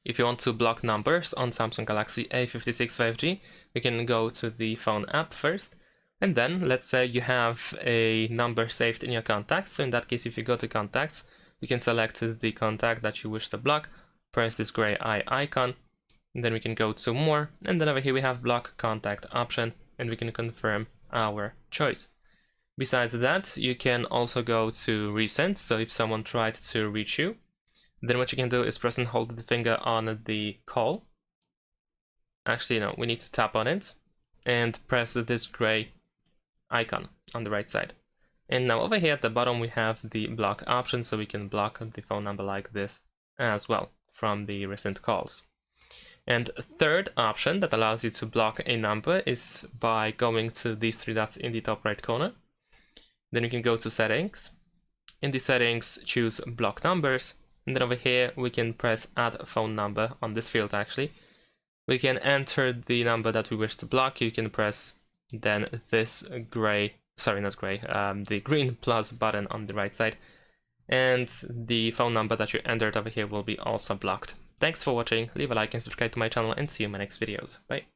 If you want to block numbers on Samsung Galaxy A56 5G, you can go to the phone app first, and then let's say you have a number saved in your contacts. So in that case, if you go to contacts, you can select the contact that you wish to block, press this gray eye icon, and then we can go to more, and then over here we have block contact option, and we can confirm our choice. Besides that, you can also go to recent. So if someone tried to reach you, then what you can do is press and hold the finger on the call. Actually, no, we need to tap on it and press this gray icon on the right side. And now over here at the bottom, we have the block option, so we can block the phone number like this as well from the recent calls. And a third option that allows you to block a number is by going to these three dots in the top right corner. Then you can go to settings. In the settings, choose block numbers. And then over here, we can press add phone number on this field actually. We can enter the number that we wish to block. You can press then this the green plus button on the right side. And the phone number that you entered over here will be also blocked. Thanks for watching, leave a like and subscribe to my channel, and see you in my next videos. Bye.